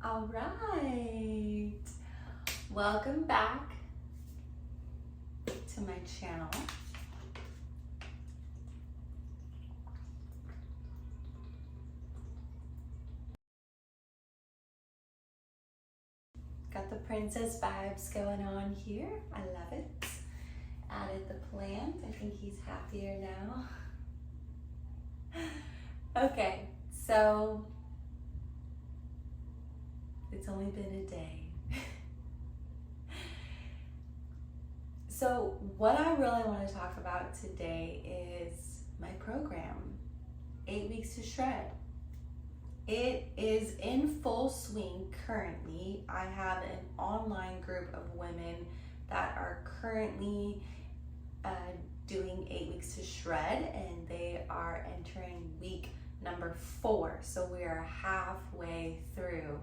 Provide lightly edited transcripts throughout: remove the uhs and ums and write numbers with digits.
All right, welcome back to my channel. Got the princess vibes going on here. I love it. Added the plant. I think he's happier now. Okay, so it's only been a day. So what I really want to talk about today is my program, 8 Weeks to Shred. It is in full swing currently. I have an online group of women that are currently doing 8 Weeks to Shred, and they are entering week number 4. So we are halfway through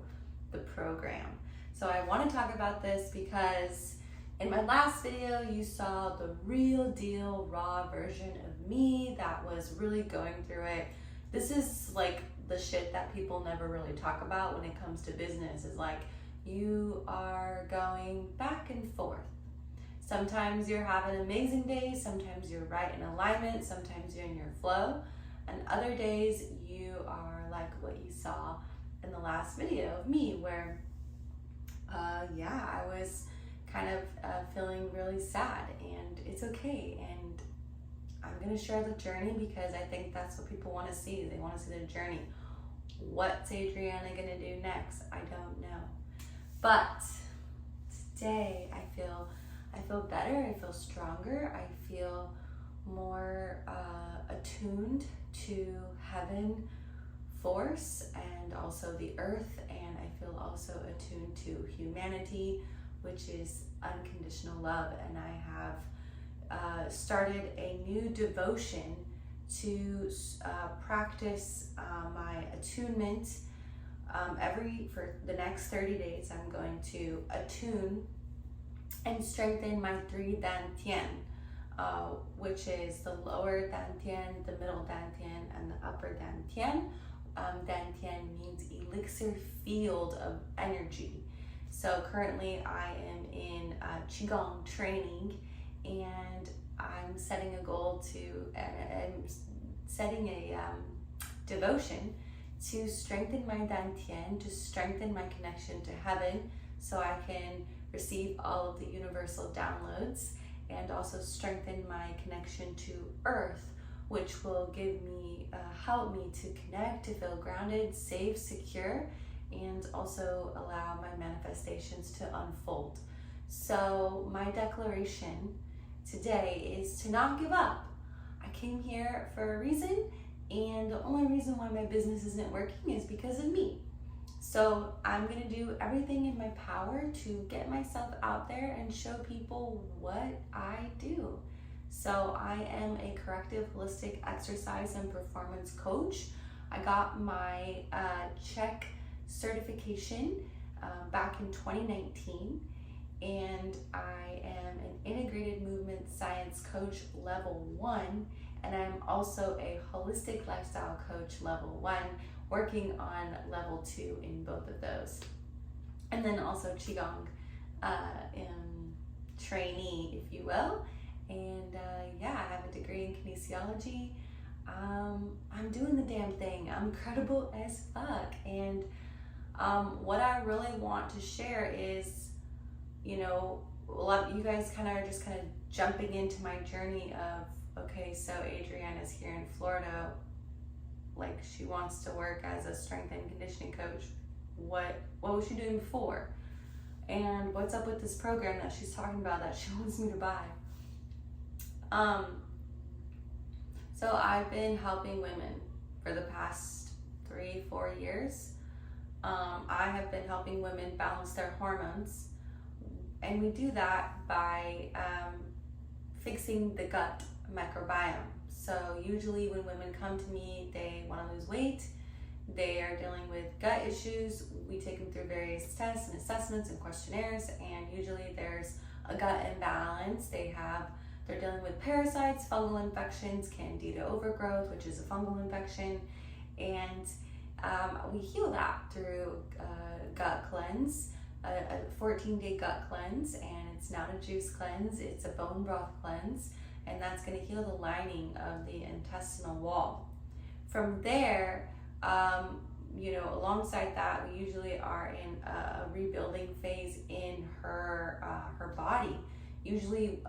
the program. So I want to talk about this because in my last video, you saw the real deal, raw version of me that was really going through it. This is like the shit that people never really talk about when it comes to business, is like you are going back and forth. Sometimes you're having amazing days, sometimes you're right in alignment, sometimes you're in your flow, and other days you are like what you saw in the last video of me where, I was kind of feeling really sad, and it's okay. And I'm gonna share the journey because I think that's what people want to see. They want to see the journey. What's Adriana gonna do next? I don't know. But today I feel better. I feel stronger. I feel more attuned to heaven force and also the earth, and I feel also attuned to humanity, which is unconditional love. And I have started a new devotion to practice my attunement. For the next 30 days, I'm going to attune and strengthen my 3 dantian, which is the lower dantian, the middle dantian, and the upper dantian. Dantian means elixir field of energy. So currently I am in Qigong training, and I'm setting a goal I'm setting a devotion to strengthen my dantian, to strengthen my connection to heaven so I can receive all of the universal downloads, and also strengthen my connection to earth, which will help me to connect, to feel grounded, safe, secure, and also allow my manifestations to unfold. So my declaration today is to not give up. I came here for a reason, and the only reason why my business isn't working is because of me. So I'm gonna do everything in my power to get myself out there and show people what I do. So I am a corrective holistic exercise and performance coach. I got my CHEK certification back in 2019, and I am an integrated movement science coach level 1, and I'm also a holistic lifestyle coach level 1, working on level 2 in both of those. And then also Qigong trainee, if you will. And I have a degree in kinesiology. I'm doing the damn thing. I'm incredible as fuck. And what I really want to share is, a lot of you guys are just jumping into my journey of, okay, so Adriana's here in Florida, like she wants to work as a strength and conditioning coach. What was she doing before? And what's up with this program that she's talking about that she wants me to buy? So I've been helping women for the past 3-4 years. I have been helping women balance their hormones, and we do that by fixing the gut microbiome. So usually when women come to me, they want to lose weight, they are dealing with gut issues. We take them through various tests and assessments and questionnaires, and usually there's a gut imbalance. They're dealing with parasites, fungal infections, candida overgrowth, which is a fungal infection, and we heal that through gut cleanse, a 14-day gut cleanse, and it's not a juice cleanse, it's a bone broth cleanse, and that's going to heal the lining of the intestinal wall. From there, alongside that, we usually are in a rebuilding phase in her body. Usually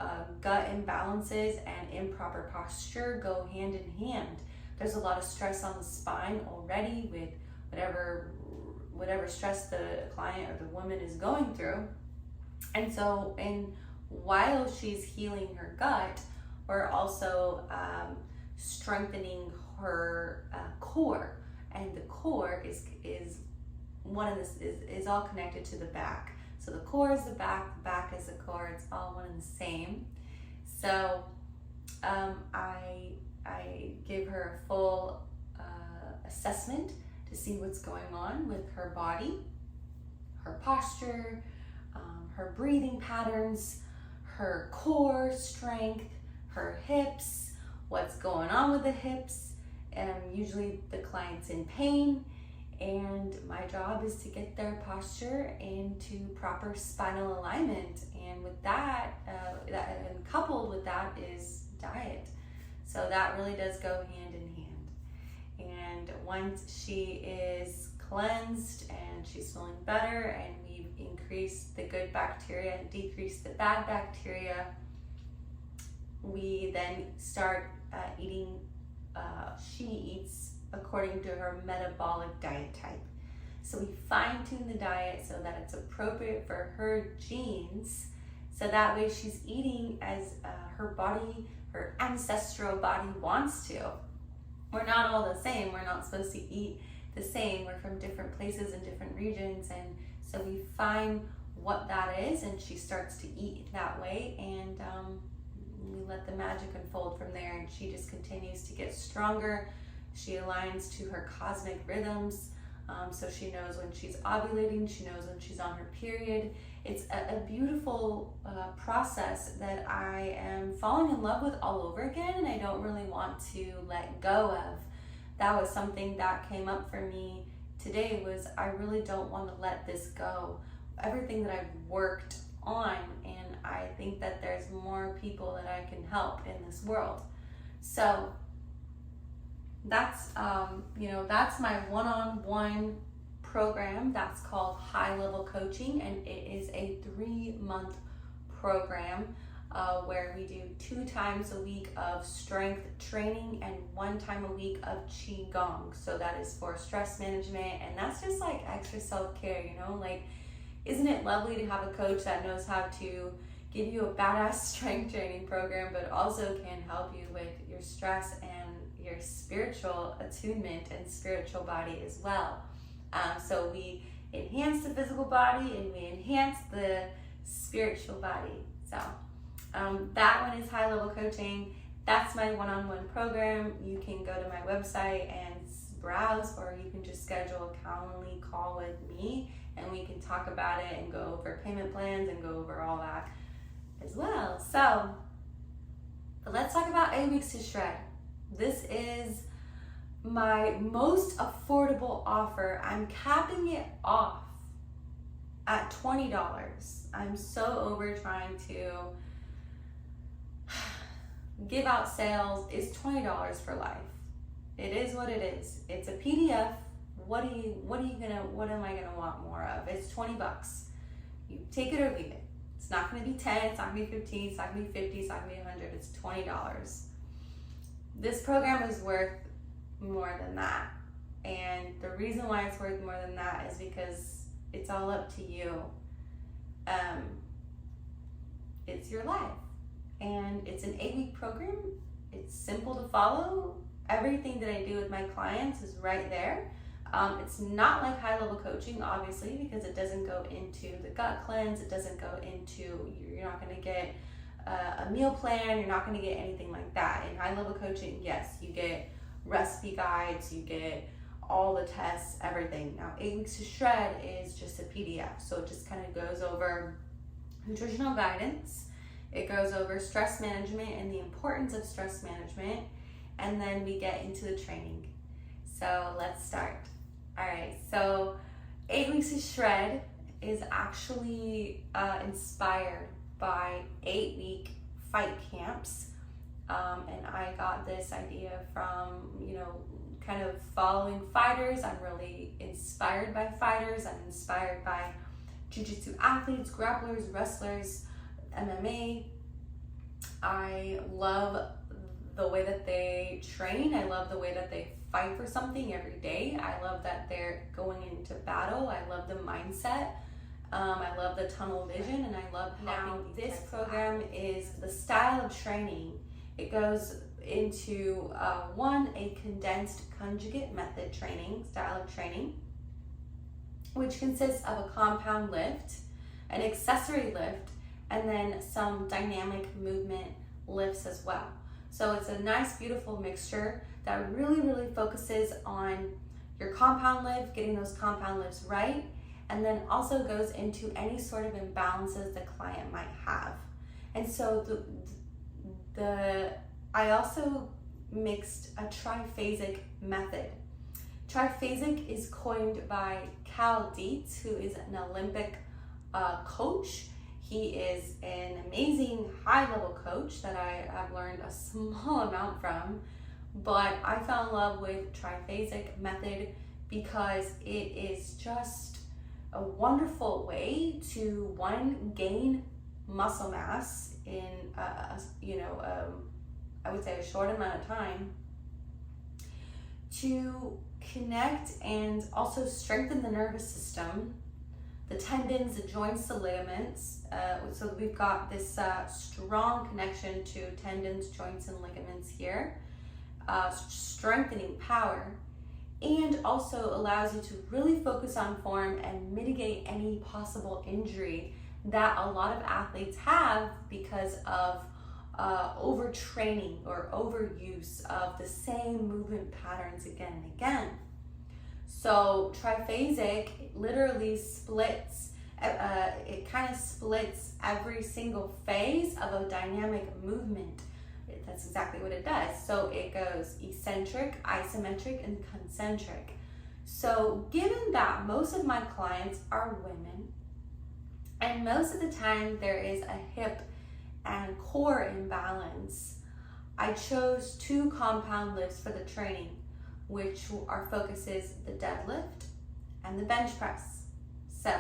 gut imbalances and improper posture go hand in hand. There's a lot of stress on the spine already with whatever stress the client or the woman is going through. And so, while she's healing her gut, we're also strengthening her core. And the core is all connected to the back. So the core is the back is the core. It's all one and the same. So I give her a full assessment to see what's going on with her body, her posture, her breathing patterns, her core strength, her hips, what's going on with the hips. Usually the client's in pain, and my job is to get their posture into proper spinal alignment. And with that, and coupled with that is diet. So that really does go hand in hand. And once she is cleansed and she's feeling better, and we've increased the good bacteria and decreased the bad bacteria, we then start eating. She eats according to her metabolic diet type. So we fine tune the diet so that it's appropriate for her genes, so that way she's eating as her body, her ancestral body wants to. We're not all the same. We're not supposed to eat the same. We're from different places and different regions, and so we find what that is, and she starts to eat that way, and we let the magic unfold from there, and she just continues to get stronger. She aligns to her cosmic rhythms, so she knows when she's ovulating, she knows when she's on her period. It's a beautiful process that I am falling in love with all over again, and I don't really want to let go of. That was something that came up for me today, was I really don't want to let this go. Everything that I've worked on, and I think that there's more people that I can help in this world. So that's that's my one-on-one program that's called High Level Coaching, and it is a 3-month program where we do 2 times a week of strength training and 1 time a week of Qigong. So that is for stress management, and that's just like extra self-care, like, isn't it lovely to have a coach that knows how to give you a badass strength training program, but also can help you with your stress and your spiritual attunement and spiritual body as well. So we enhance the physical body and we enhance the spiritual body. So that one is High Level Coaching. That's my one-on-one program. You can go to my website and browse, or you can just schedule a Calendly call with me, and we can talk about it and go over payment plans and go over all that as well. So, but let's talk about 8 weeks to shred. This is my most affordable offer. I'm capping it off at $20. I'm so over trying to give out sales. It's $20 for life. It is what it is. It's a PDF. What am I gonna want more of? It's $20. You take it or leave it. It's not gonna be 10, it's not gonna be 15, it's not gonna be 50, it's not gonna be 100, it's $20. This program is worth more than that. And the reason why it's worth more than that is because it's all up to you. It's your life. And it's an 8-week program. It's simple to follow. Everything that I do with my clients is right there. It's not like High Level Coaching, obviously, because it doesn't go into the gut cleanse. It doesn't go into, you're not going to get a meal plan. You're not going to get anything like that. In High Level Coaching, yes, you get recipe guides, you get all the tests, everything. Now, 8 weeks to shred is just a PDF. So it just kind of goes over nutritional guidance. It goes over stress management and the importance of stress management. And then we get into the training. So let's start. All right, so 8 Weeks to Shred is actually inspired by 8-week fight camps. And I got this idea from, kind of following fighters. I'm really inspired by fighters. I'm inspired by jiu-jitsu athletes, grapplers, wrestlers, MMA. I love the way that they train. I love the way that they fight for something every day. I love that they're going into battle. I love the mindset. I love the tunnel vision, and I love helping. Now, this program is the style of training. It goes into a condensed conjugate method training, style of training, which consists of a compound lift, an accessory lift, and then some dynamic movement lifts as well. So it's a nice, beautiful mixture that really, really focuses on your compound lift, getting those compound lifts right, and then also goes into any sort of imbalances the client might have. And so I also mixed a triphasic method. Triphasic is coined by caliente, who is an Olympic coach. He is an amazing high-level coach that I have learned a small amount from, but I fell in love with triphasic method because it is just a wonderful way to, one, gain muscle mass in I would say a short amount of time, to connect and also strengthen the nervous system, the tendons, the joints, the ligaments. So we've got this strong connection to tendons, joints, and ligaments here, strengthening power, and also allows you to really focus on form and mitigate any possible injury that a lot of athletes have because of overtraining or overuse of the same movement patterns again and again. So triphasic literally splits, it kind of splits every single phase of a dynamic movement. That's exactly what it does. So it goes eccentric, isometric, and concentric. So given that most of my clients are women, and most of the time there is a hip and core imbalance, I chose 2 compound lifts for the training, which our focus is the deadlift and the bench press. So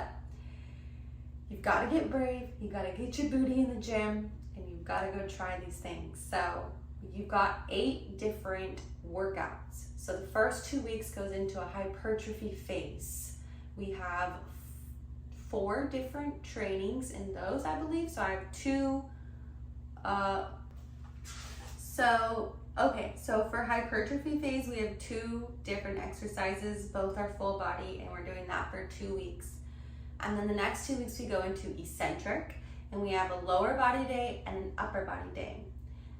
you've got to get brave, you've got to get your booty in the gym, and you've got to go try these things. So you've got 8 different workouts. So the first 2 weeks goes into a hypertrophy phase. We have 4 different trainings in those, I believe. So I have 2. So for hypertrophy phase, we have 2 different exercises. Both are full body, and we're doing that for 2 weeks. And then the next 2 weeks we go into eccentric, and we have a lower body day and an upper body day.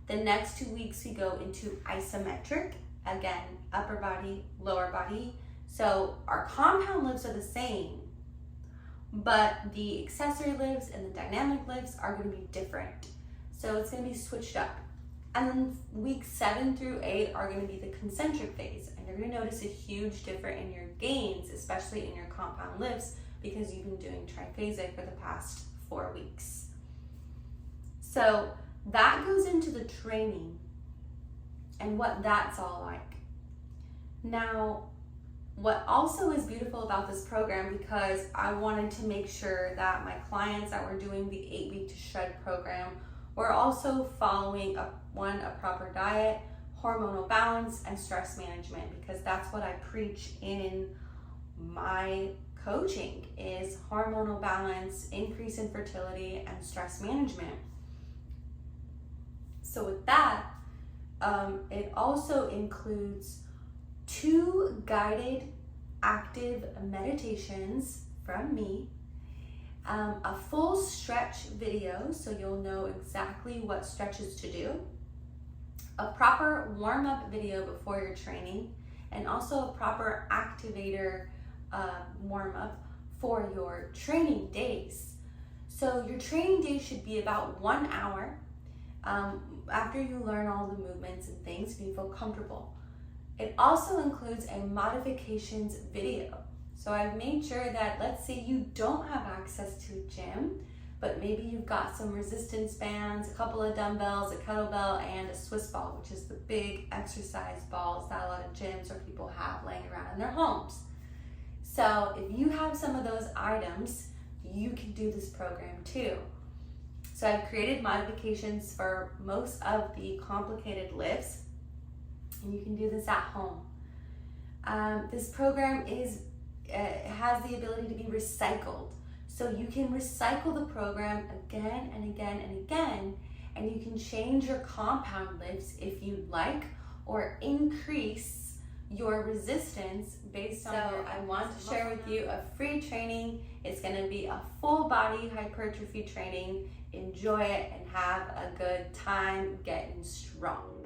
The next 2 weeks we go into isometric, again, upper body, lower body. So our compound lifts are the same, but the accessory lifts and the dynamic lifts are going to be different. So it's going to be switched up. And then weeks 7 through 8 are going to be the concentric phase. And you're going to notice a huge difference in your gains, especially in your compound lifts, because you've been doing triphasic for the past 4 weeks. So that goes into the training and what that's all like. Now, what also is beautiful about this program, because I wanted to make sure that my clients that were doing the 8 Week to Shred program were also following a proper diet, hormonal balance, and stress management, because that's what I preach in my coaching is hormonal balance, increase in fertility, and stress management. So with that, it also includes 2 guided active meditations from me, a full stretch video so you'll know exactly what stretches to do, a proper warm-up video before your training, and also a proper activator warm-up for your training days. So your training day should be about 1 hour. After you learn all the movements and things, you feel comfortable. It also includes a modifications video. So I've made sure that, let's say you don't have access to a gym, but maybe you've got some resistance bands, a couple of dumbbells, a kettlebell, and a Swiss ball, which is the big exercise balls that a lot of gyms or people have laying around in their homes. So if you have some of those items, you can do this program too. So I've created modifications for most of the complicated lifts, and you can do this at home. This program has the ability to be recycled. So you can recycle the program again and again and again, and you can change your compound lifts if you like, or increase your resistance based on your. I want to share with you a free training. It's going to be a full body hypertrophy training. Enjoy it and have a good time getting strong.